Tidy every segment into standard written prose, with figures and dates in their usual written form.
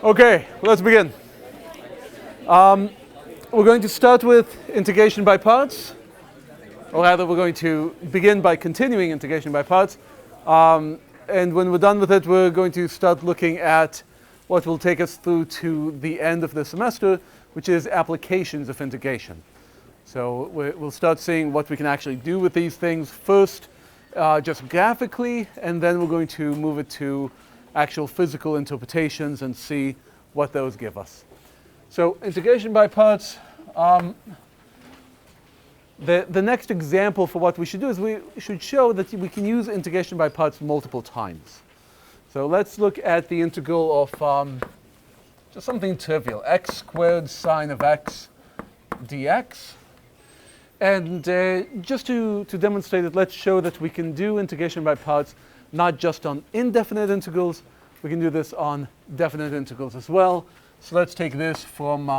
Okay, let's begin. We're going to start with integration by parts, or rather we're going to begin by continuing integration by parts. And when we're done with it, we're going to start looking at what will take us through to the end of the semester, which is applications of integration. So we'll start seeing what we can actually do with these things first, just graphically, and then we're going to move it to actual physical interpretations and see what those give us. So integration by parts, the next example for what we should do is we should show that we can use integration by parts multiple times. So let's look at the integral of just something trivial, x squared sine of x dx. And just to demonstrate it, let's show that we can do integration by parts not just on indefinite integrals, we can do this on definite integrals as well. So let's take this from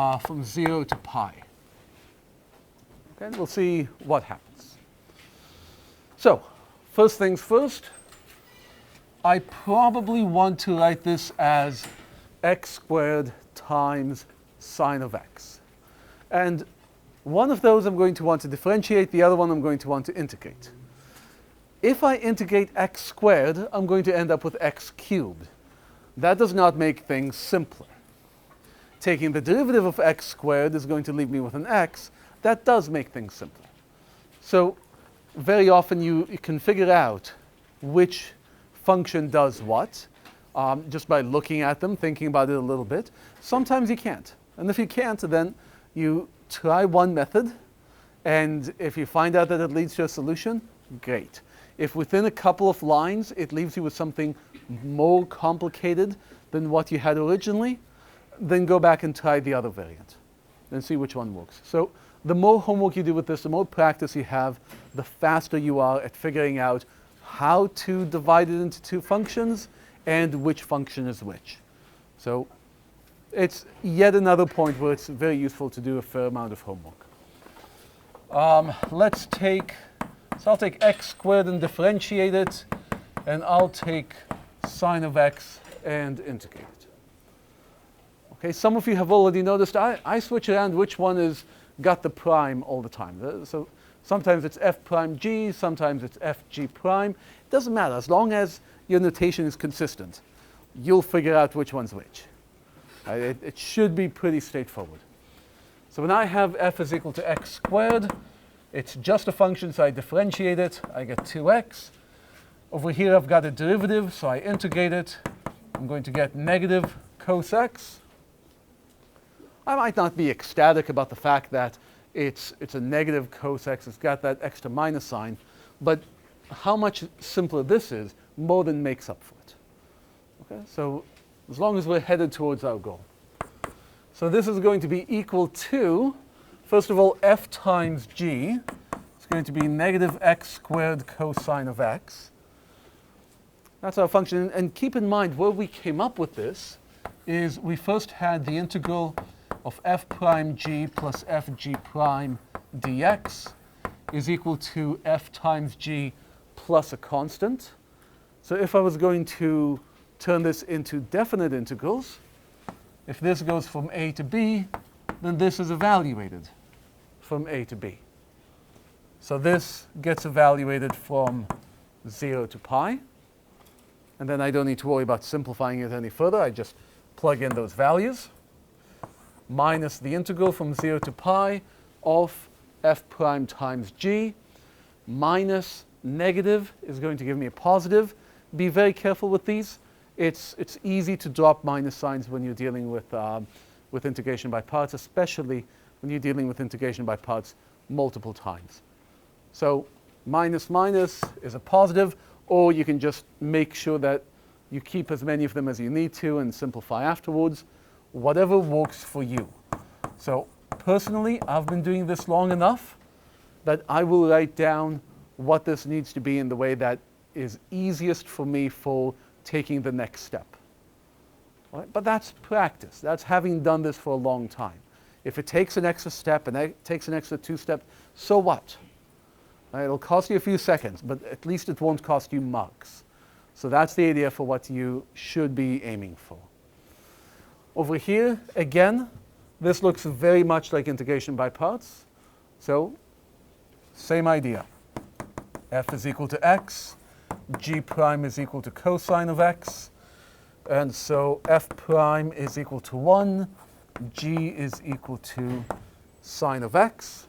0 to pi. Okay, we'll see what happens. So, first things first, I probably want to write this as x squared times sine of x. And one of those I'm going to want to differentiate, the other one I'm going to want to integrate. If I integrate x squared, I'm going to end up with x cubed. That does not make things simpler. Taking the derivative of x squared is going to leave me with an x. That does make things simpler. So very often you can figure out which function does what just by looking at them, thinking about it a little bit. Sometimes you can't. And if you can't, then you try one method, and if you find out that it leads to a solution, great. If within a couple of lines it leaves you with something more complicated than what you had originally, then go back and try the other variant and see which one works. So the more homework you do with this, the more practice you have, the faster you are at figuring out how to divide it into two functions and which function is which. So it's yet another point where it's very useful to do a fair amount of homework. So I'll take x squared and differentiate it, and I'll take sine of x and integrate it. Okay, some of you have already noticed I switch around which one is got the prime all the time. So sometimes it's f prime g, sometimes it's f g prime. It doesn't matter, as long as your notation is consistent, you'll figure out which one's which. It should be pretty straightforward. So when I have f is equal to x squared, it's just a function, so I differentiate it, I get 2x. Over here I've got a derivative, so I integrate it. I'm going to get negative cos x. I might not be ecstatic about the fact that it's a negative cos x, it's got that extra minus sign, but how much simpler this is more than makes up for it. Okay, so as long as we're headed towards our goal. So this is going to be equal to, first of all, f times g. It's going to be negative x squared cosine of x. That's our function. And keep in mind, where we came up with this is we first had the integral of f prime g plus f g prime dx is equal to f times g plus a constant. So if I was going to turn this into definite integrals, if this goes from a to b, then this is evaluated from a to b. So this gets evaluated from 0 to pi. And then I don't need to worry about simplifying it any further. I just plug in those values. Minus the integral from 0 to pi of f prime times g. Minus negative is going to give me a positive. Be very careful with these. It's easy to drop minus signs when you're dealing with integration by parts, especially when you're dealing with integration by parts multiple times. So minus minus is a positive, or you can just make sure that you keep as many of them as you need to and simplify afterwards, whatever works for you. So personally, I've been doing this long enough that I will write down what this needs to be in the way that is easiest for me for taking the next step. All right? But that's practice. That's having done this for a long time. If it takes an extra step and it takes an extra 2 steps, so what? It'll cost you a few seconds, but at least it won't cost you marks. So that's the idea for what you should be aiming for. Over here, again, this looks very much like integration by parts. So, same idea. F is equal to x, g prime is equal to cosine of x, and so f prime is equal to 1, g is equal to sine of x.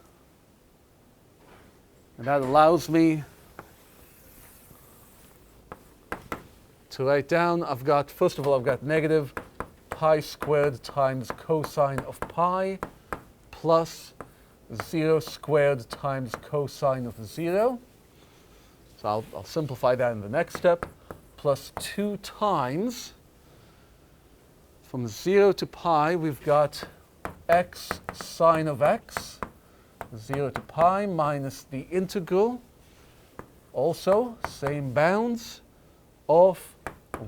And that allows me to write down, first of all, I've got negative pi squared times cosine of pi plus 0 squared times cosine of 0. So I'll simplify that in the next step. Plus 2 times, from 0 to pi, we've got x sine of x, 0 to pi minus the integral, also same bounds, of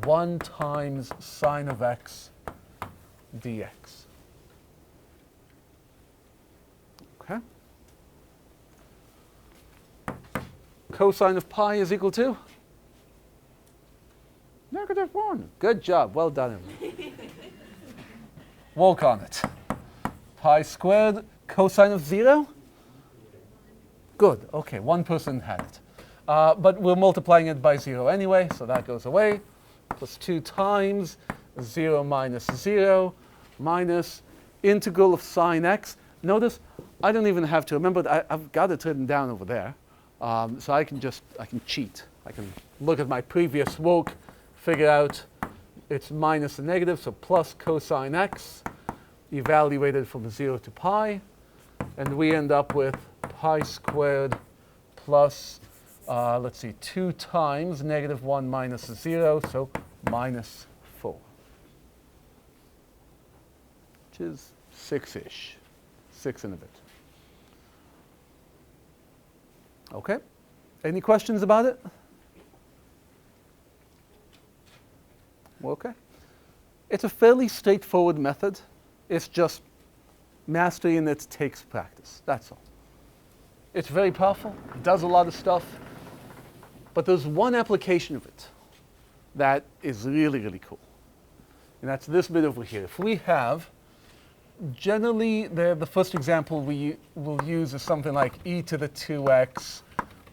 1 times sine of x dx. Okay. Cosine of pi is equal to -1. Good job. Well done, everyone. Work on it. Pi squared, cosine of 0? Good. Okay, one person had it. But we're multiplying it by 0 anyway, so that goes away. Plus 2 times 0 minus 0 minus integral of sine x. Notice, I don't even have to remember that I've got it written down over there. So I can cheat. I can look at my previous work, figure out it's minus the negative, so plus cosine x, evaluated from 0 to pi. And we end up with pi squared plus, let's see, 2 times -1 minus 0, so minus 4. Which is 6-ish, 6 and a bit. Okay, any questions about it? Okay. It's a fairly straightforward method. It's just mastering it takes practice, that's all. It's very powerful, it does a lot of stuff, but there's one application of it that is really, really cool. And that's this bit over here. If we have, generally the first example we will use is something like e to the 2x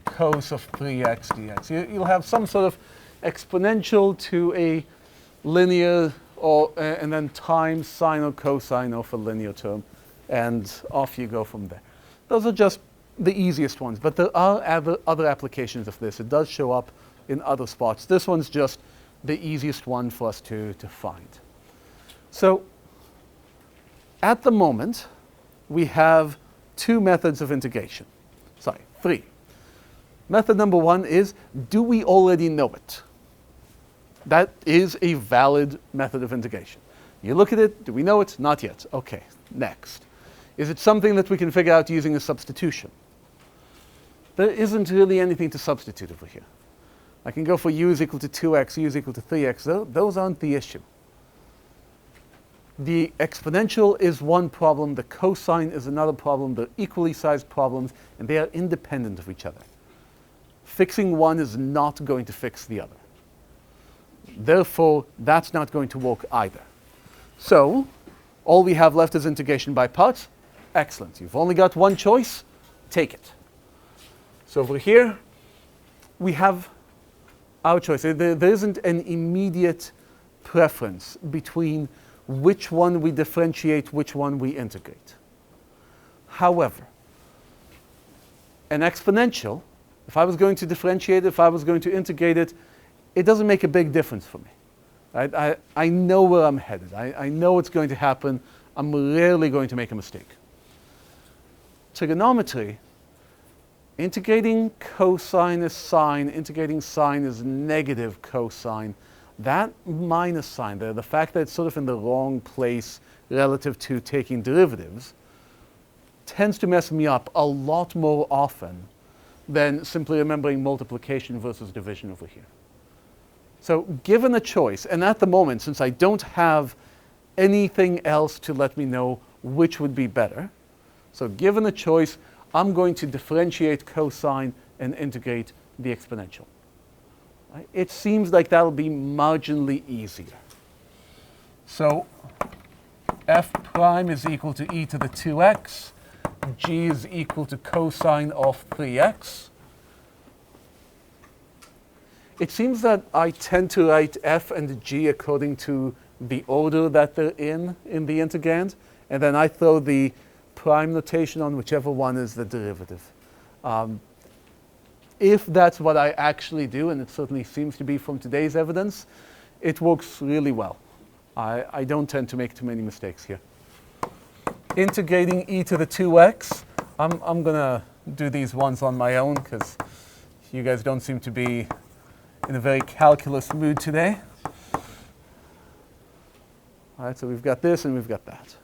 cos of 3x dx. You'll have some sort of exponential to a linear, and then times sine or cosine of a linear term, and off you go from there. Those are just the easiest ones, but there are other applications of this. It does show up in other spots. This one's just the easiest one for us to find. So at the moment, we have 2 methods of integration. Sorry, 3. Method number 1 is, do we already know it? That is a valid method of integration. You look at it, do we know it? Not yet. Okay, next. Is it something that we can figure out using a substitution? There isn't really anything to substitute over here. I can go for u is equal to 2x, u is equal to 3x. Those aren't the issue. The exponential is one problem, the cosine is another problem. They're equally sized problems, and they are independent of each other. Fixing one is not going to fix the other. Therefore, that's not going to work either. So, all we have left is integration by parts. Excellent. You've only got one choice. Take it. So over here, we have our choice. There isn't an immediate preference between which one we differentiate, which one we integrate. However, an exponential, if I was going to differentiate it, if I was going to integrate it, it doesn't make a big difference for me. Right? I know where I'm headed. I know what's going to happen. I'm rarely going to make a mistake. Trigonometry, integrating cosine is sine, integrating sine is negative cosine. That minus sign there, the fact that it's sort of in the wrong place relative to taking derivatives, tends to mess me up a lot more often than simply remembering multiplication versus division over here. So given a choice, and at the moment, since I don't have anything else to let me know which would be better, so given a choice, I'm going to differentiate cosine and integrate the exponential. It seems like that'll be marginally easier. So f prime is equal to e to the 2x, g is equal to cosine of 3x. It seems that I tend to write f and g according to the order that they're in the integrand, and then I throw the prime notation on whichever one is the derivative. If that's what I actually do, and it certainly seems to be from today's evidence, it works really well. I don't tend to make too many mistakes here. Integrating e to the 2x, I'm going to do these ones on my own because you guys don't seem to be in a very calculus mood today. All right, so we've got this and we've got that.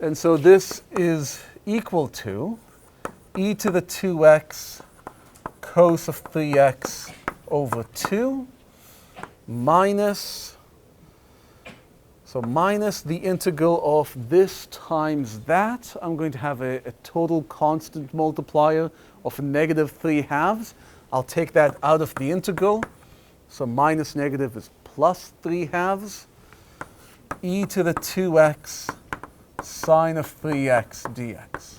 And so this is equal to e to the 2x cos of 3x over 2 minus the integral of this times that. I'm going to have a total constant multiplier of negative 3/2. I'll take that out of the integral. So minus negative is plus 3/2 e to the 2x sine of 3x dx.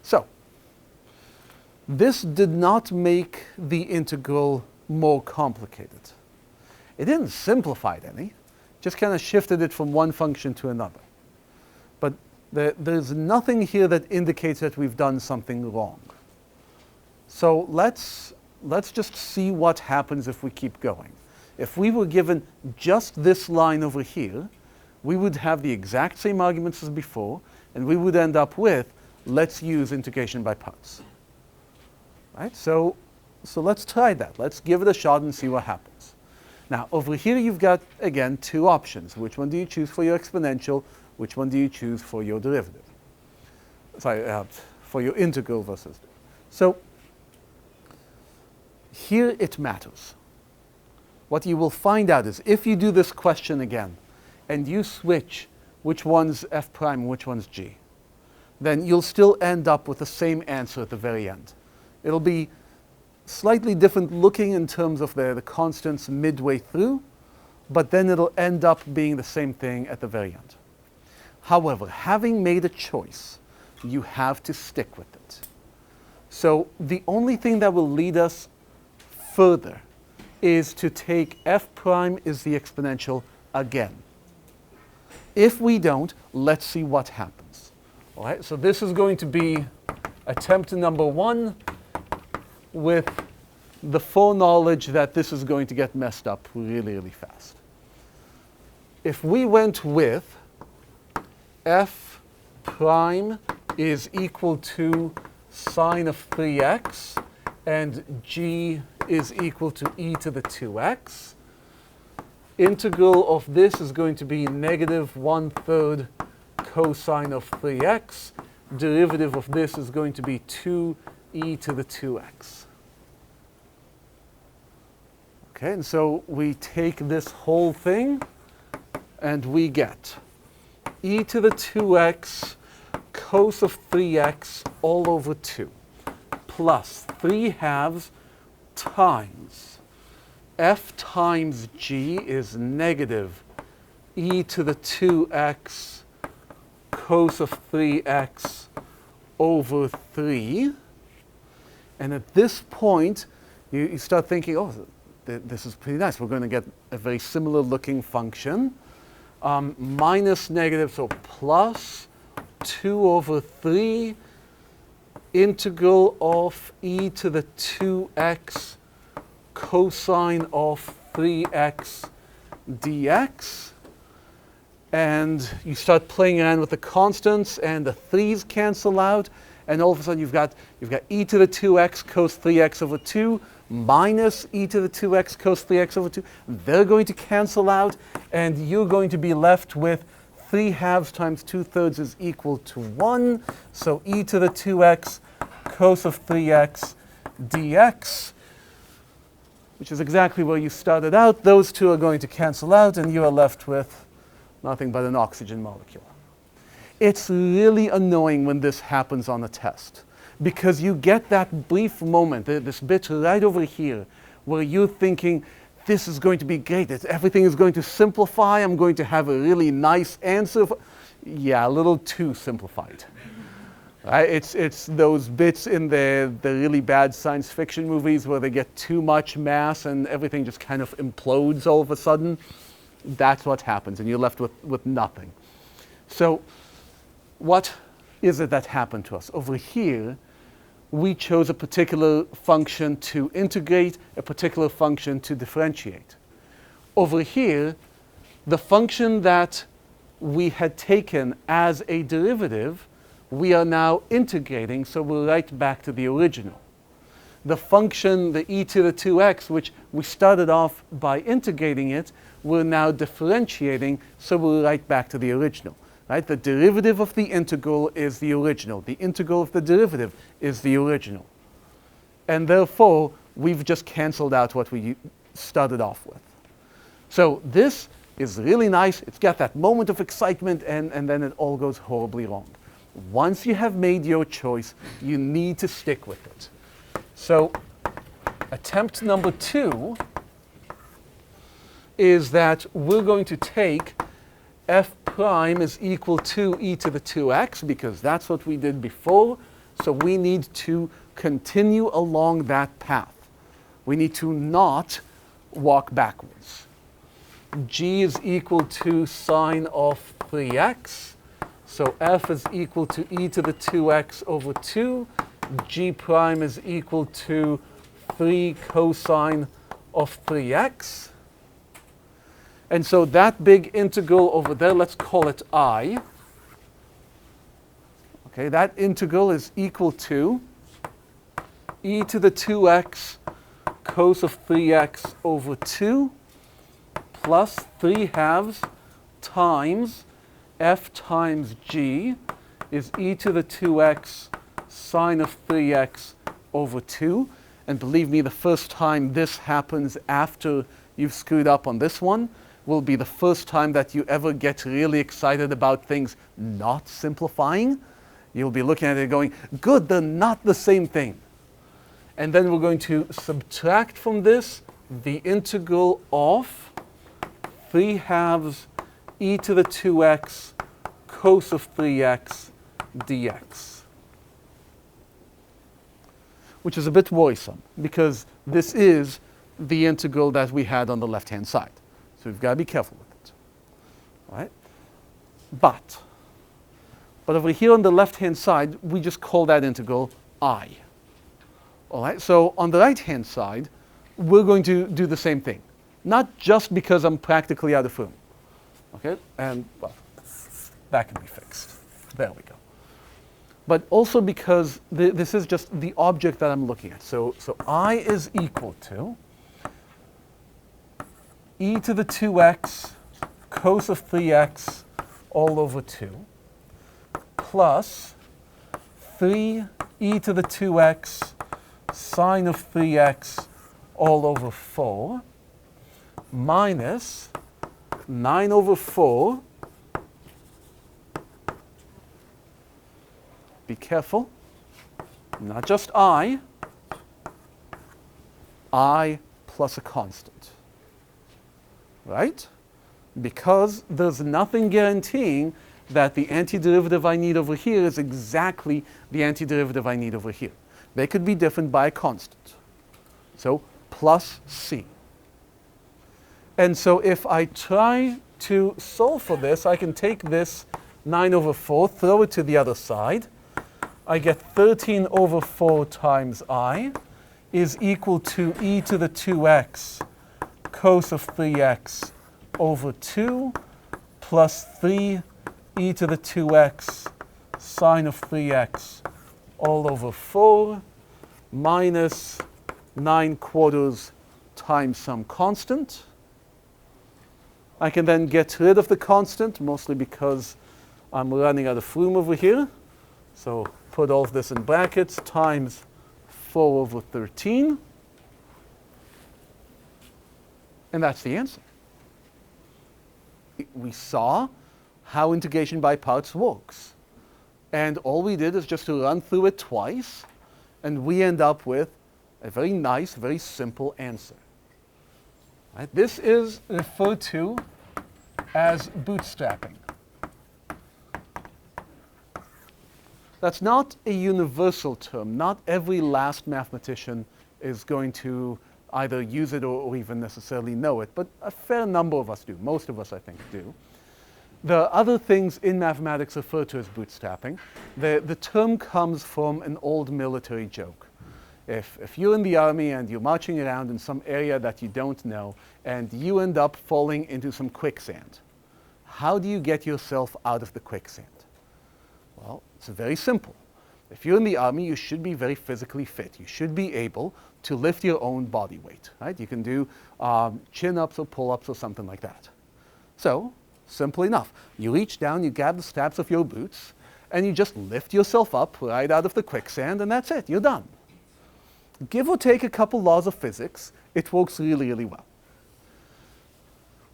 So this did not make the integral more complicated. It didn't simplify it any, just kind of shifted it from one function to another. But there's nothing here that indicates that we've done something wrong. So let's just see what happens if we keep going. If we were given just this line over here, we would have the exact same arguments as before, and we would end up with, let's use integration by parts. Right? So let's try that. Let's give it a shot and see what happens. Now, over here you've got, again, two options. Which one do you choose for your exponential? Which one do you choose for your derivative? Sorry, for your integral versus. So here it matters. What you will find out is if you do this question again and you switch which one's f prime and which one's g, then you'll still end up with the same answer at the very end. It'll be slightly different looking in terms of the constants midway through, but then it'll end up being the same thing at the very end. However, having made a choice, you have to stick with it. So the only thing that will lead us further is to take f prime is the exponential again. If we don't, let's see what happens. All right, so this is going to be attempt number 1 with the foreknowledge that this is going to get messed up really, really fast. If we went with f prime is equal to sine of 3x and g is equal to e to the 2x, integral of this is going to be negative 1/3 cosine of 3x. Derivative of this is going to be 2e to the 2x. Okay, and so we take this whole thing and we get e to the 2x cos of 3x all over 2 plus 3/2 times f times g is negative e to the 2x cos of 3x over 3. And at this point, you start thinking, oh, this is pretty nice. We're going to get a very similar looking function. Minus negative, so plus 2 over 3 integral of e to the 2x cosine of 3x dx. And you start playing around with the constants, and the 3's cancel out, and all of a sudden you've got e to the 2x cos 3x over 2 minus e to the 2x cos 3x over 2. They're going to cancel out, and you're going to be left with 3/2 times 2/3 is equal to 1. So e to the 2x cos of 3x dx, which is exactly where you started out. Those two are going to cancel out, and you are left with nothing but an oxygen molecule. It's really annoying when this happens on a test, because you get that brief moment, this bit right over here, where you're thinking this is going to be great. Everything is going to simplify. I'm going to have a really nice answer. Yeah, a little too simplified. Right? It's those bits in the really bad science fiction movies where they get too much mass and everything just kind of implodes all of a sudden. That's what happens, and you're left with nothing. So what is it that happened to us? Over here, we chose a particular function to integrate, a particular function to differentiate. Over here, the function that we had taken as a derivative, we are now integrating, so we're right back to the original. The function, the e to the 2x, which we started off by integrating it, we're now differentiating, so we're right back to the original. Right? The derivative of the integral is the original. The integral of the derivative is the original. And therefore, we've just canceled out what we started off with. So this is really nice. It's got that moment of excitement, and then it all goes horribly wrong. Once you have made your choice, you need to stick with it. So attempt number 2 is that we're going to take f prime is equal to e to the 2x, because that's what we did before. So we need to continue along that path. We need to not walk backwards. G is equal to sine of 3x. So f is equal to e to the 2x over 2. G prime is equal to 3 cosine of 3x. And so that big integral over there, let's call it I. Okay, that integral is equal to e to the 2x cos of 3x over 2 plus 3/2 times f times g is e to the 2x sine of 3x over 2. And believe me, the first time this happens after you've screwed up on this one will be the first time that you ever get really excited about things not simplifying. You'll be looking at it going, good, they're not the same thing. And then we're going to subtract from this the integral of 3/2 e to the 2x cos of 3x dx. Which is a bit worrisome, because this is the integral that we had on the left-hand side. So we've got to be careful with it. All right? But over here on the left-hand side, we just call that integral I. All right? So on the right-hand side, we're going to do the same thing. Not just because I'm practically out of room. Okay? And, well, that can be fixed. There we go. But also because this is just the object that I'm looking at. So I is equal to e to the 2x cos of 3x all over 2 plus 3 e to the 2x sine of 3x all over 4 minus 9 over 4. Be careful, not just I plus a constant. Right? Because there's nothing guaranteeing that the antiderivative I need over here is exactly the antiderivative I need over here. They could be different by a constant. So plus c. And so if I try to solve for this, I can take this 9 over 4, throw it to the other side. I get 13 over 4 times I is equal to e to the 2x cos of 3x over 2 plus 3 e to the 2x sine of 3x all over 4 minus 9/4 times some constant. I can then get rid of the constant, mostly because I'm running out of room over here. So put all of this in brackets times 4 over 13. And that's the answer. We saw how integration by parts works. And all we did is just to run through it twice, and we end up with a very nice, very simple answer. Right? This is referred to as bootstrapping. That's not a universal term. Not every last mathematician is going to either use it or even necessarily know it, but a fair number of us do. Most of us, I think, do. There are other things in mathematics referred to as bootstrapping. The term comes from an old military joke. If you're in the army and you're marching around in some area that you don't know and you end up falling into some quicksand, how do you get yourself out of the quicksand? Well, it's very simple. If you're in the army, you should be very physically fit. You should be able to lift your own body weight, right? You can do chin-ups or pull-ups or something like that. So, simple enough. You reach down, you grab the straps of your boots, and you just lift yourself up right out of the quicksand, and that's it. You're done. Give or take a couple laws of physics, it works really, really well.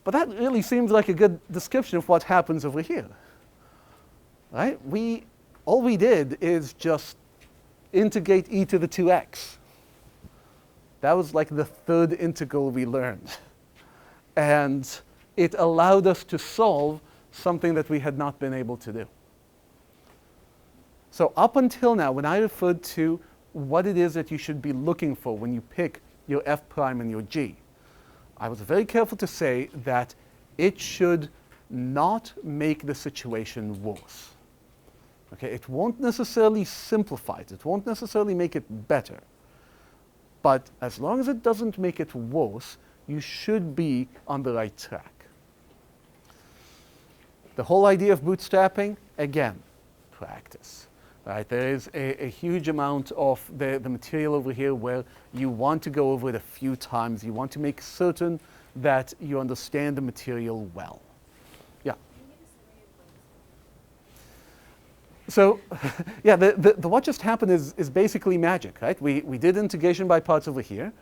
But that really seems like a good description of what happens over here. Right? All we did is just integrate e to the 2x. That was like the third integral we learned. And it allowed us to solve something that we had not been able to do. So up until now, when I referred to what it is that you should be looking for when you pick your f prime and your g, I was very careful to say that it should not make the situation worse. Okay, it won't necessarily simplify it. It won't necessarily make it better. But as long as it doesn't make it worse, you should be on the right track. The whole idea of bootstrapping, again, practice. Right? There is a huge amount of the material over here where you want to go over it a few times. You want to make certain that you understand the material well. Yeah. So, yeah, the what just happened is basically magic, right? We did integration by parts over here,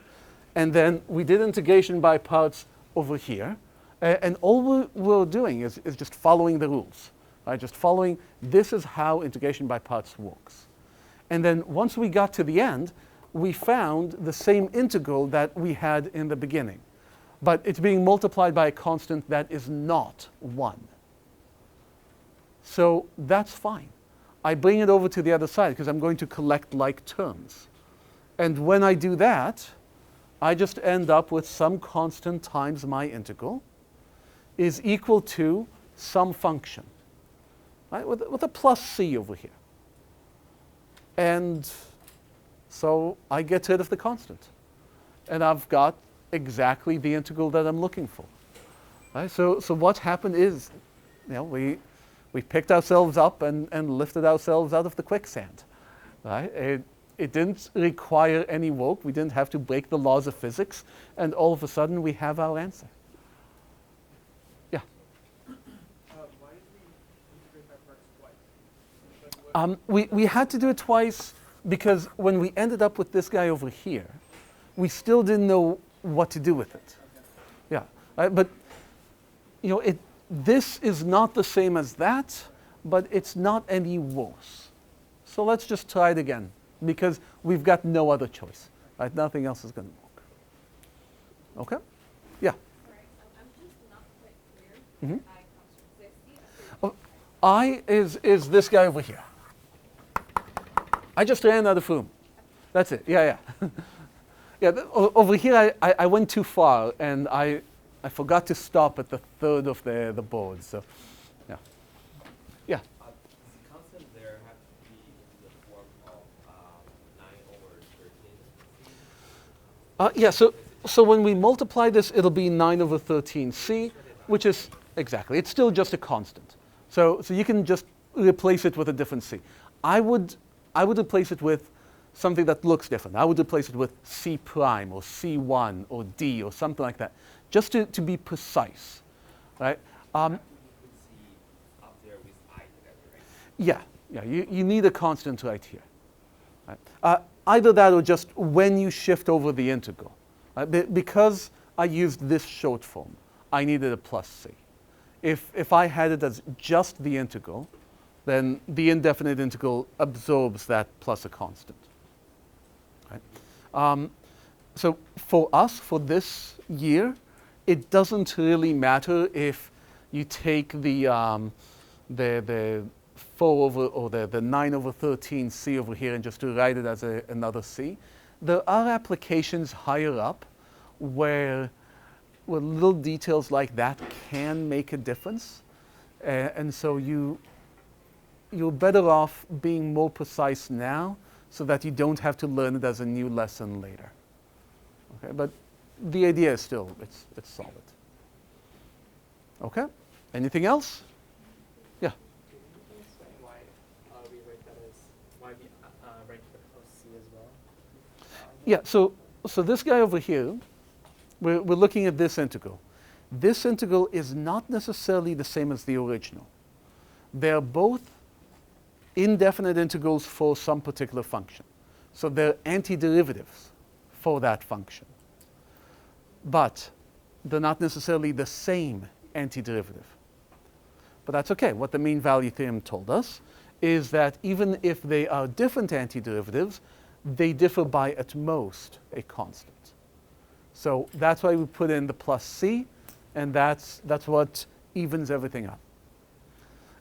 and then we did integration by parts over here, and all we're doing is just following the rules. Right, just following, this is how integration by parts works. And then once we got to the end, we found the same integral that we had in the beginning. But it's being multiplied by a constant that is not 1. So that's fine. I bring it over to the other side because I'm going to collect like terms. And when I do that, I just end up with some constant times my integral is equal to some function. Right, with a plus c over here. And so I get rid of the constant. And I've got exactly the integral that I'm looking for. Right, so what happened is, we picked ourselves up and lifted ourselves out of the quicksand. Right? It didn't require any work. We didn't have to break the laws of physics. And all of a sudden, we have our answer. We had to do it twice because when we ended up with this guy over here, we still didn't know what to do with it. Yeah, but this is not the same as that, but it's not any worse. So let's just try it again because we've got no other choice. Right? Nothing else is going to work. Okay? Yeah. Sorry, I'm just not quite clear. Mm-hmm. I is this guy over here. I just ran out of room. That's it. Yeah. Yeah. Over here, I went too far, and I forgot to stop at the third of the board. So, yeah. Yeah. Does the constant there have to be in the form of 9 over 13? Yeah. So when we multiply this, it'll be 9 over 13c, which is exactly. It's still just a constant. So you can just replace it with a different c. I would replace it with something that looks different. I would replace it with C prime or C1 or D or something like that, just to be precise, right? Up there with I together, right? Yeah. You need a constant right here. Right? Either that or just when you shift over the integral. Right? Because I used this short form, I needed a plus C. If I had it as just the integral, then the indefinite integral absorbs that plus a constant. Right? So for us, for this year, it doesn't really matter if you take the 4 over, or the 9 over 13 c over here and just to write it as another c. There are applications higher up where little details like that can make a difference. And so you're better off being more precise now so that you don't have to learn it as a new lesson later. Okay, but the idea is still, it's solid. Okay, anything else? Yeah. Can you explain why we rate that as, why we rank the close C as well? Yeah, so this guy over here, we're looking at this integral. This integral is not necessarily the same as the original. They're both indefinite integrals for some particular function. So they're antiderivatives for that function. But they're not necessarily the same antiderivative. But that's okay. What the mean value theorem told us is that even if they are different antiderivatives, they differ by at most a constant. So that's why we put in the plus c, and that's what evens everything up.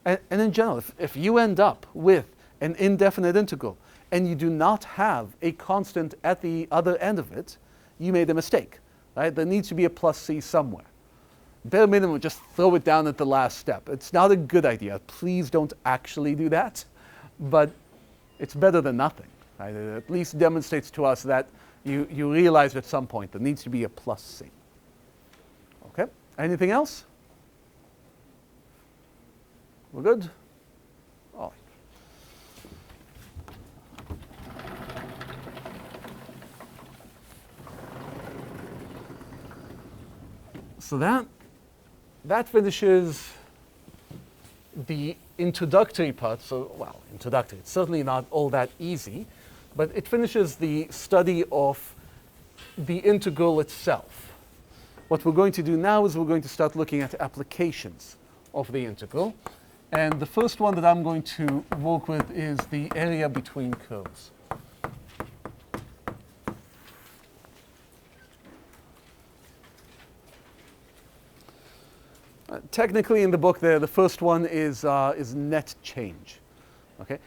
And in general, if you end up with an indefinite integral and you do not have a constant at the other end of it, you made a mistake. Right? There needs to be a plus c somewhere. Bare minimum, just throw it down at the last step. It's not a good idea. Please don't actually do that. But it's better than nothing. Right? It at least demonstrates to us that you realize at some point there needs to be a plus c. Okay? Anything else? We're good? All right. So that finishes the introductory part. So, well, introductory. It's certainly not all that easy, but it finishes the study of the integral itself. What we're going to do now is we're going to start looking at applications of the integral. And the first one that I'm going to work with is the area between curves. Technically in the book there, the first one is net change. Okay?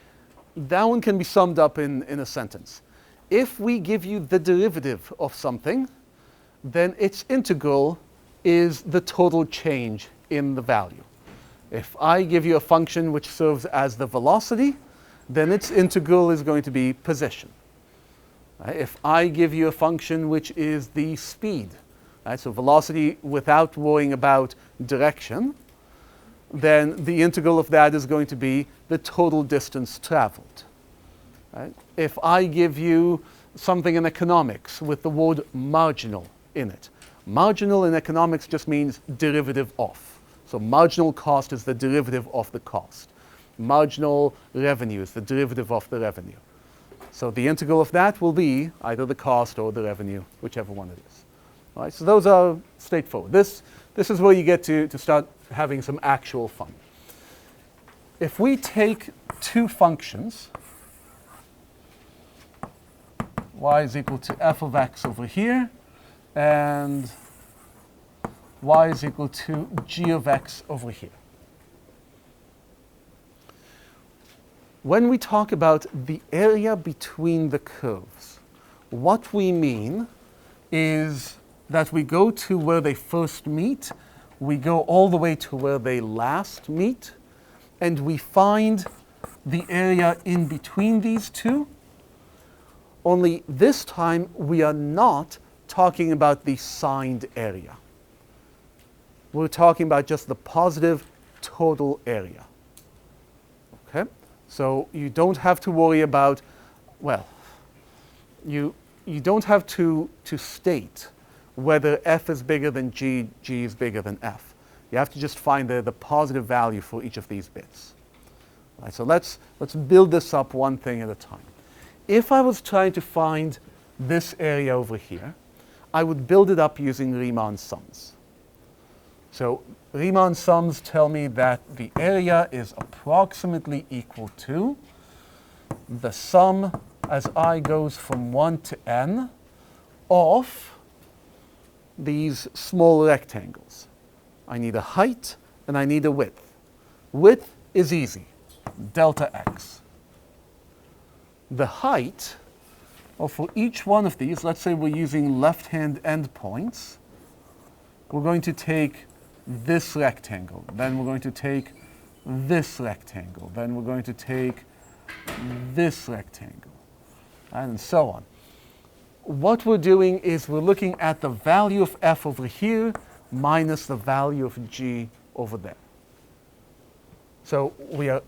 That one can be summed up in a sentence. If we give you the derivative of something, then its integral is the total change in the value. If I give you a function which serves as the velocity, then its integral is going to be position. Right? If I give you a function which is the speed, right? So velocity without worrying about direction, then the integral of that is going to be the total distance traveled. Right? If I give you something in economics with the word marginal in it, marginal in economics just means derivative of. So marginal cost is the derivative of the cost. Marginal revenue is the derivative of the revenue. So the integral of that will be either the cost or the revenue, whichever one it is. All right, so those are straightforward. This is where you get to start having some actual fun. If we take two functions, y is equal to f of x over here, and y is equal to g of x over here. When we talk about the area between the curves, what we mean is that we go to where they first meet, we go all the way to where they last meet, and we find the area in between these two. Only this time we are not talking about the signed area. We're talking about just the positive total area. Okay? So you don't have to worry about, well, you don't have to state whether f is bigger than g, g is bigger than f. You have to just find the positive value for each of these bits. All right, so let's build this up one thing at a time. If I was trying to find this area over here, I would build it up using Riemann sums. So Riemann sums tell me that the area is approximately equal to the sum as I goes from 1 to n of these small rectangles. I need a height and I need a width. Width is easy, delta x. The height, or for each one of these, let's say we're using left-hand endpoints, we're going to take this rectangle, then we're going to take this rectangle, then we're going to take this rectangle, and so on. What we're doing is we're looking at the value of f over here minus the value of g over there. So we are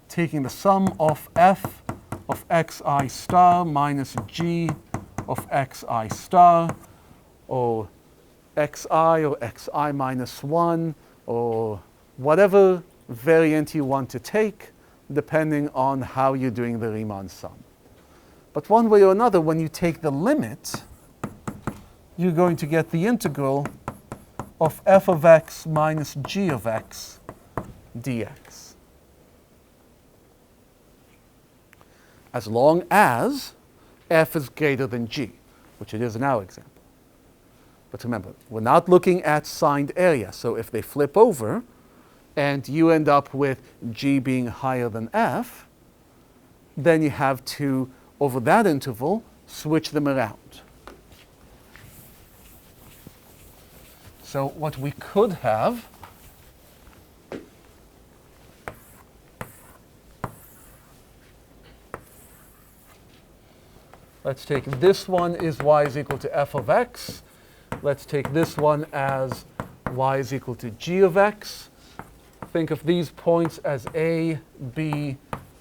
taking the sum of f of xi star minus g of xi star, or xi or xi minus 1, or whatever variant you want to take, depending on how you're doing the Riemann sum. But one way or another, when you take the limit, you're going to get the integral of f of x minus g of x dx. As long as f is greater than g, which it is in our example. But remember, we're not looking at signed area. So if they flip over and you end up with g being higher than f, then you have to, over that interval, switch them around. So what we could have let's take this one is y is equal to f of x. Let's take this one as y is equal to g of x. Think of these points as A, B,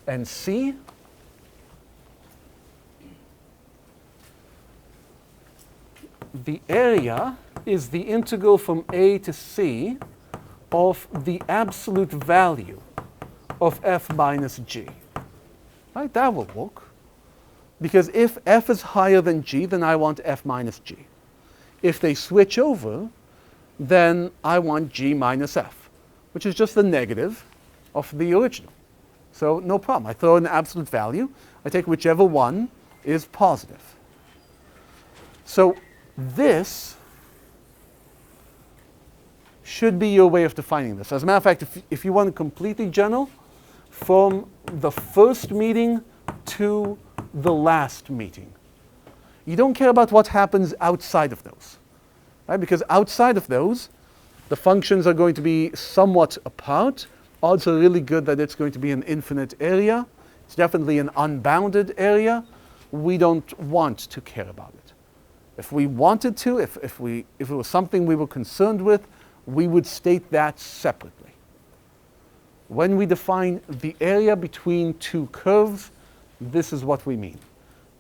and C. The area is the integral from A to C of the absolute value of f minus g. Right, that will work. Because if f is higher than g, then I want f minus g. If they switch over, then I want g minus f, which is just the negative of the original. So no problem. I throw in an absolute value. I take whichever one is positive. So this should be your way of defining this. As a matter of fact, if you want it completely general, from the first meeting to the last meeting. You don't care about what happens outside of those, right? Because outside of those, the functions are going to be somewhat apart. Odds are really good that it's going to be an infinite area. It's definitely an unbounded area. We don't want to care about it. If we wanted to, if it was something we were concerned with, we would state that separately. When we define the area between two curves, this is what we mean.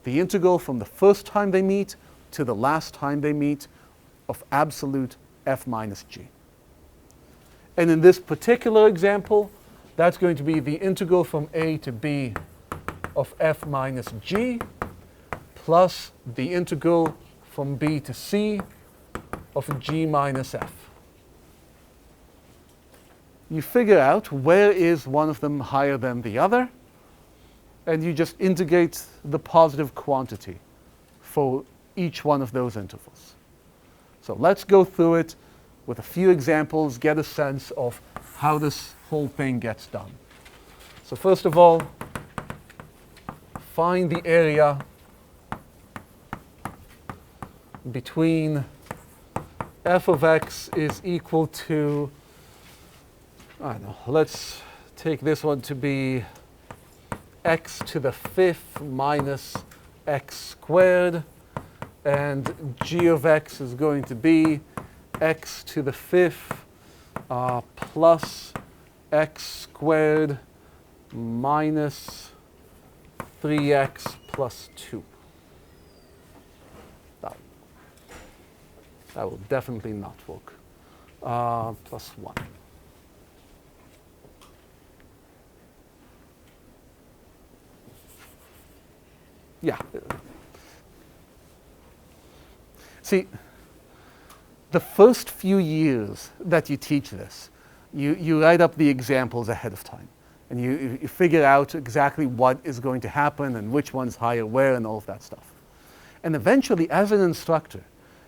The integral from the first time they meet to the last time they meet of absolute f minus g. And in this particular example, that's going to be the integral from a to b of f minus g plus the integral from b to c of g minus f. You figure out where is one of them higher than the other, and you just integrate the positive quantity for each one of those intervals. So let's go through it with a few examples, get a sense of how this whole thing gets done. So first of all, find the area between f of x is equal to, I don't know, let's take this one to be x to the fifth minus x squared, and g of x is going to be x to the fifth plus x squared minus 3x plus 2. That will definitely not work. Plus 1. Yeah. See, the first few years that you teach this, you write up the examples ahead of time. And you figure out exactly what is going to happen and which one's higher where and all of that stuff. And eventually, as an instructor,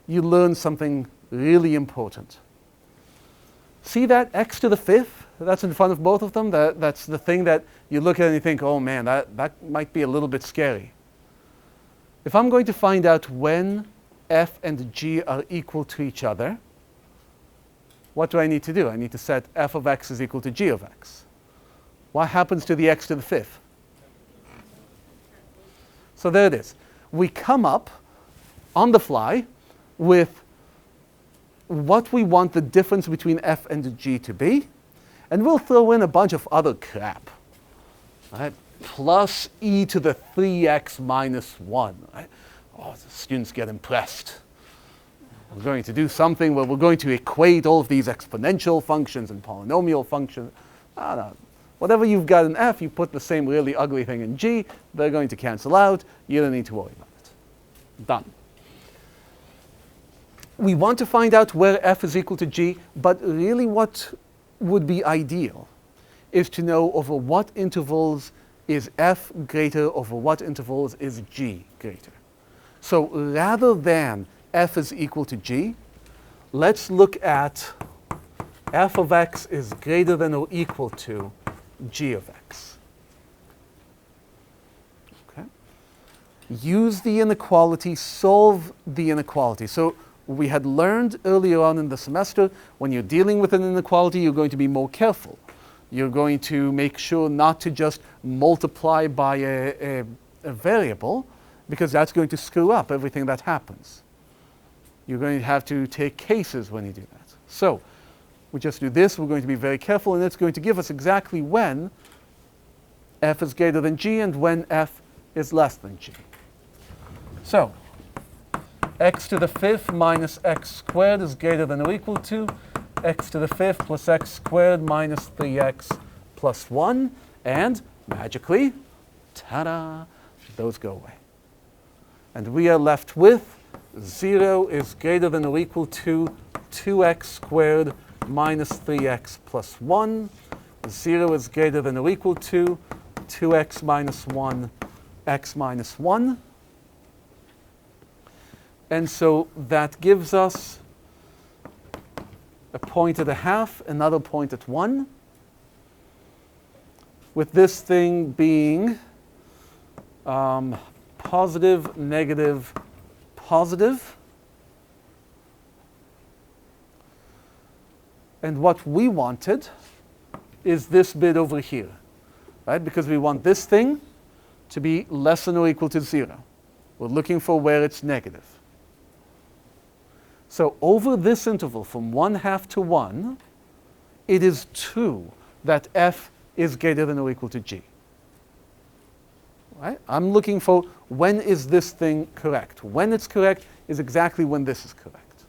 you learn something really important. See that x to the fifth that's in front of both of them? That's the thing that you look at and you think, oh man, that might be a little bit scary. If I'm going to find out when f and g are equal to each other, what do I need to do? I need to set f of x is equal to g of x. What happens to the x to the fifth? So there it is. We come up on the fly with what we want the difference between f and g to be, and we'll throw in a bunch of other crap. Right? Plus e to the 3x minus 1. Right? Oh, the students get impressed. We're going to do something where we're going to equate all of these exponential functions and polynomial functions. No. Whatever you've got in f, you put the same really ugly thing in g, they're going to cancel out. You don't need to worry about it. Done. We want to find out where f is equal to g, but really what would be ideal is to know over what intervals is f greater, over what intervals is g greater. So rather than f is equal to g, let's look at f of x is greater than or equal to g of x. Okay. Use the inequality, solve the inequality. So we had learned earlier on in the semester, when you're dealing with an inequality, you're going to be more careful. You're going to make sure not to just multiply by a variable, because that's going to screw up everything that happens. You're going to have to take cases when you do that. So we just do this. We're going to be very careful, and it's going to give us exactly when f is greater than g and when f is less than g. So x to the fifth minus x squared is greater than or equal to x to the fifth plus x squared minus 3x plus 1. And magically, ta-da, those go away. And we are left with 0 is greater than or equal to 2x squared minus 3x plus 1. 0 is greater than or equal to 2x minus 1, x minus 1. And so that gives us a point at a half, another point at 1. With this thing being positive, negative, positive. And what we wanted is this bit over here, right? Because we want this thing to be less than or equal to 0. We're looking for where it's negative. So over this interval from 1/2 to 1, it is true that f is greater than or equal to g. Right? I'm looking for when is this thing correct. When it's correct is exactly when this is correct.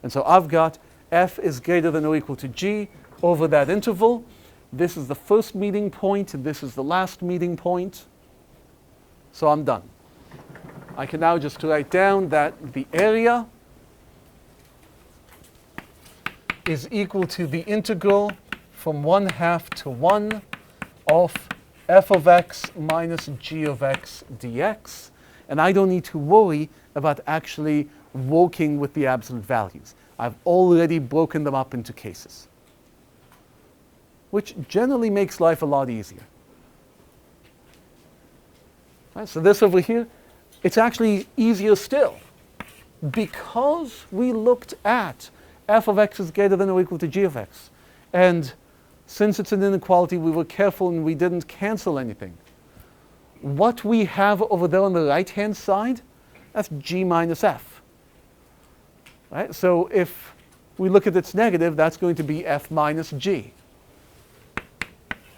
And so I've got f is greater than or equal to g over that interval. This is the first meeting point, and this is the last meeting point. So I'm done. I can now just write down that the area is equal to the integral from 1/2 to 1 of f of x minus g of x dx. And I don't need to worry about actually working with the absolute values. I've already broken them up into cases, which generally makes life a lot easier. Right, so this over here, it's actually easier still, because we looked at f of x is greater than or equal to g of x. And since it's an inequality, we were careful and we didn't cancel anything. What we have over there on the right-hand side, that's g minus f. Right? So if we look at its negative, that's going to be f minus g.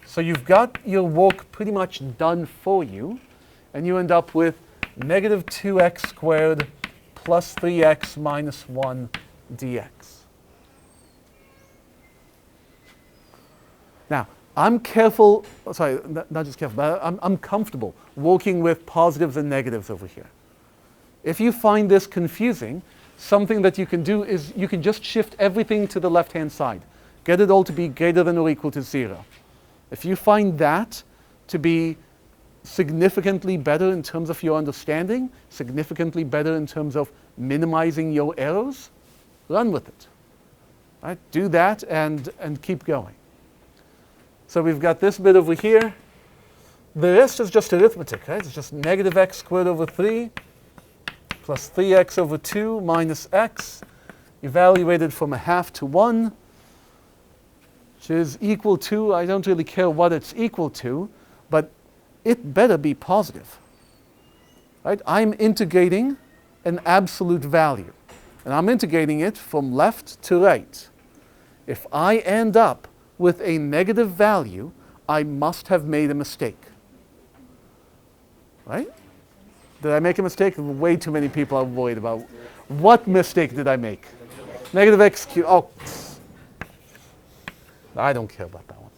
So you've got your work pretty much done for you, and you end up with negative 2x squared plus 3x minus 1 dx. Now, I'm careful, sorry, not just careful, but I'm comfortable working with positives and negatives over here. If you find this confusing, something that you can do is you can just shift everything to the left-hand side. Get it all to be greater than or equal to 0. If you find that to be significantly better in terms of your understanding, significantly better in terms of minimizing your errors, run with it. Right? Do that and keep going. So we've got this bit over here. The rest is just arithmetic, right? It's just negative x squared over 3 plus 3x over 2 minus x, evaluated from a half to 1, which is equal to, I don't really care what it's equal to, but it better be positive. Right? I'm integrating an absolute value, and I'm integrating it from left to right. If I end up with a negative value, I must have made a mistake. Right? Did I make a mistake? Way too many people are worried about what mistake did I make. Negative x cubed. Oh, I don't care about that one.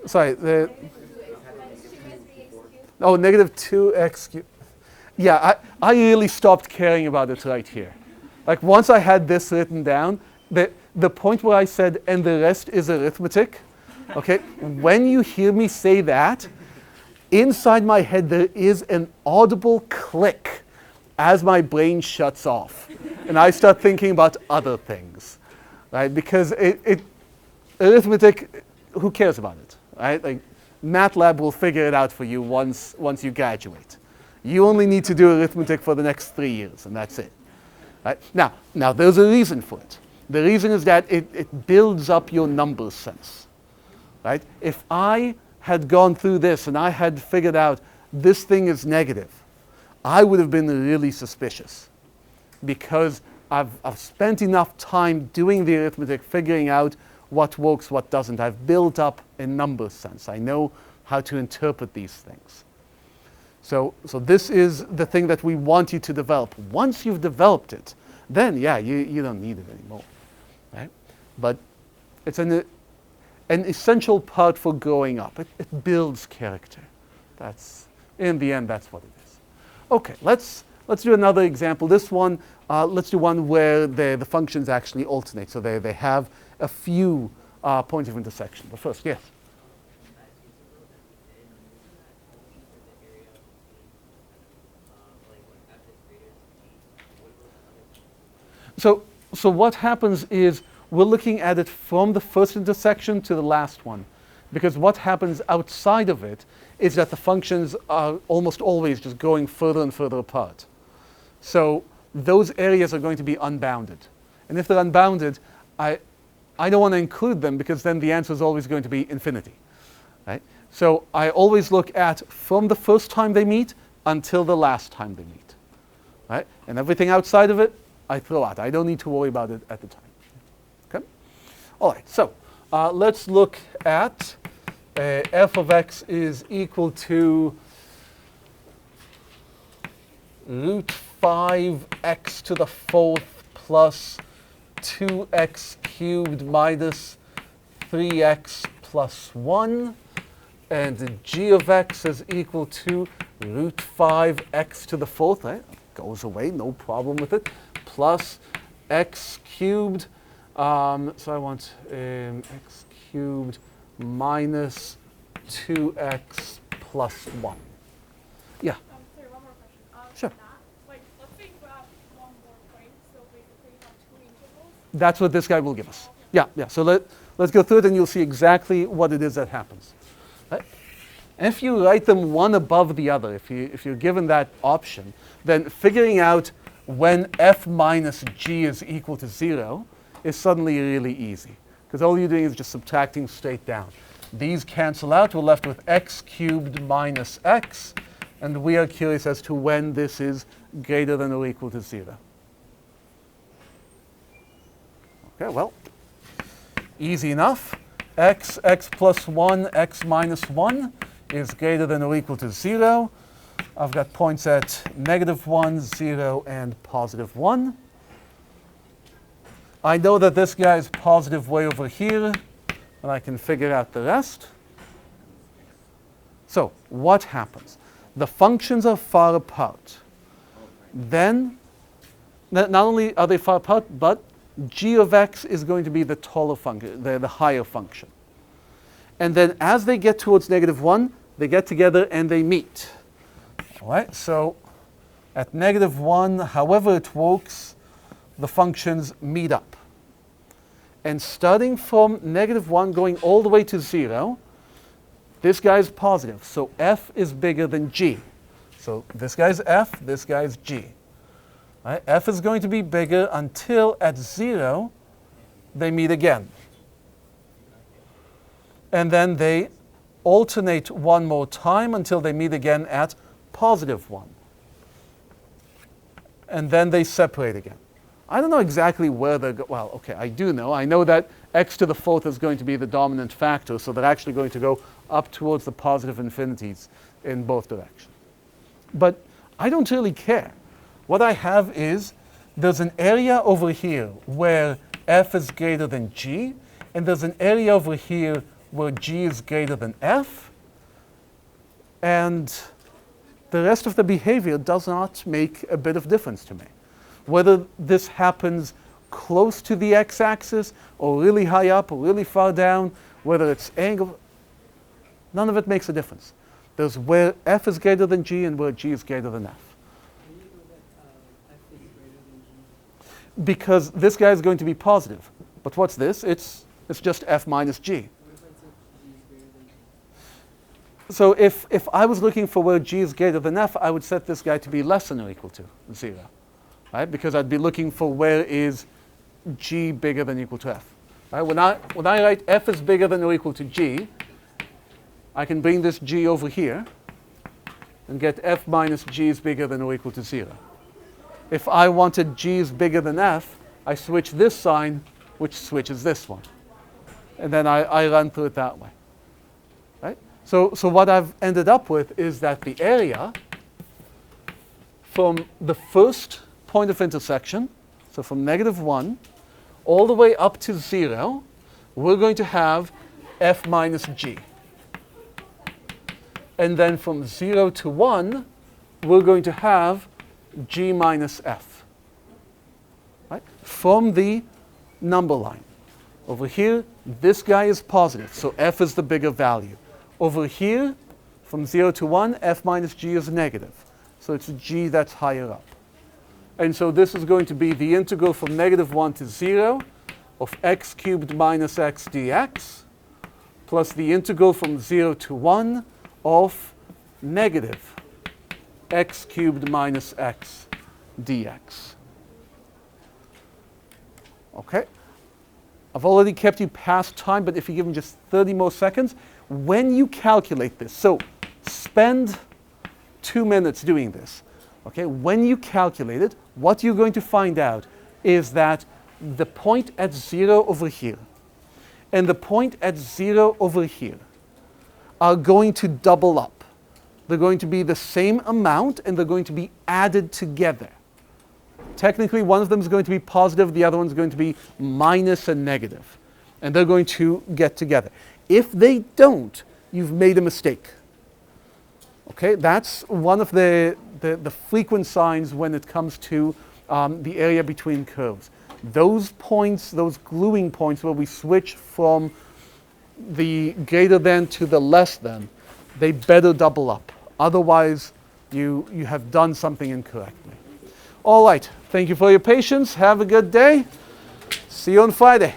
Sorry. Negative 2x cubed. Yeah, I really stopped caring about it right here. Like once I had this written down, the point where I said, and the rest is arithmetic, okay, when you hear me say that, inside my head there is an audible click as my brain shuts off. And I start thinking about other things, right? Because arithmetic, who cares about it, right? Like MATLAB will figure it out for you once you graduate. You only need to do arithmetic for the next 3 years, and that's it. Right? Now there's a reason for it. The reason is that it builds up your number sense. Right? If I had gone through this and I had figured out this thing is negative, I would have been really suspicious, because I've spent enough time doing the arithmetic, figuring out what works, what doesn't. I've built up a number sense. I know how to interpret these things. So this is the thing that we want you to develop. Once you've developed it, then yeah, you don't need it anymore, right? But it's an essential part for growing up. It builds character. In the end, that's what it is. Okay, let's do another example. This one, let's do one where the functions actually alternate. So they have a few points of intersection. But first, yes? So what happens is we're looking at it from the first intersection to the last one. Because what happens outside of it is that the functions are almost always just going further and further apart. So those areas are going to be unbounded. And if they're unbounded, I don't want to include them, because then the answer is always going to be infinity. Right? So I always look at from the first time they meet until the last time they meet. Right? And everything outside of it, I throw out. I don't need to worry about it at the time. Okay? All right, so let's look at f of x is equal to root 5x to the 4th plus 2x cubed minus 3x plus 1. And g of x is equal to root 5x to the 4th. Right? Goes away, no problem with it. Plus x cubed, so I want x cubed minus 2x plus 1. Yeah? Sorry, one more question. Sure. Let's say you have one more point, so basically you have two intervals. That's what this guy will give us. Yeah. So let's go through it and you'll see exactly what it is that happens. Right? And if you write them one above the other, if you're given that option, then figuring out when f minus g is equal to 0 is suddenly really easy, because all you're doing is just subtracting straight down. These cancel out. We're left with x cubed minus x, and we are curious as to when this is greater than or equal to 0. Okay, well, easy enough. x plus 1, x minus 1 is greater than or equal to 0. I've got points at -1, 0, and +1. I know that this guy is positive way over here, and I can figure out the rest. So what happens? The functions are far apart. Then, not only are they far apart, but g of x is going to be the taller function, the higher function. And then as they get towards -1, they get together and they meet. All right, so at -1, however it works, the functions meet up. And starting from -1 going all the way to 0, this guy is positive. So f is bigger than g. So this guy's f, this guy's g. All right, f is going to be bigger until at 0 they meet again. And then they alternate one more time until they meet again at +1. And then they separate again. I don't know exactly where they're well, okay, I do know. I know that x to the 4th is going to be the dominant factor, so they're actually going to go up towards the positive infinities in both directions. But I don't really care. What I have is there's an area over here where f is greater than g, and there's an area over here where g is greater than f, and the rest of the behavior does not make a bit of difference to me. Whether this happens close to the x-axis, or really high up, or really far down, whether it's angle, none of it makes a difference. There's where f is greater than g and where g is greater than f. Can you know that f is greater than g? Because this guy is going to be positive. But what's this? It's just f minus g. What if I said g is greater than g? So if I was looking for where g is greater than f, I would set this guy to be less than or equal to 0. Right? Because I'd be looking for where is g bigger than or equal to f. Right? When I write f is bigger than or equal to g, I can bring this g over here and get f minus g is bigger than or equal to 0. If I wanted g is bigger than f, I switch this sign, which switches this one. And then I run through it that way. Right? So what I've ended up with is that the area from the first point of intersection, so from -1, all the way up to 0, we're going to have f minus g. And then from 0 to 1, we're going to have g minus f. Right? From the number line. Over here, this guy is positive, so f is the bigger value. Over here, from 0 to 1, f minus g is negative. So it's g that's higher up. And so this is going to be the integral from -1 to 0 of x cubed minus x dx, plus the integral from 0 to 1 of negative x cubed minus x dx. Okay? I've already kept you past time, but if you give me just 30 more seconds, when you calculate this, so spend 2 minutes doing this. Okay? When you calculate it, what you're going to find out is that the point at 0 over here and the point at 0 over here are going to double up. They're going to be the same amount and they're going to be added together. Technically, one of them is going to be positive, the other one's going to be minus and negative. And they're going to get together. If they don't, you've made a mistake. Okay, that's one of the frequent signs when it comes to the area between curves. Those points, those gluing points where we switch from the greater than to the less than, they better double up. Otherwise, you have done something incorrectly. All right, thank you for your patience. Have a good day. See you on Friday.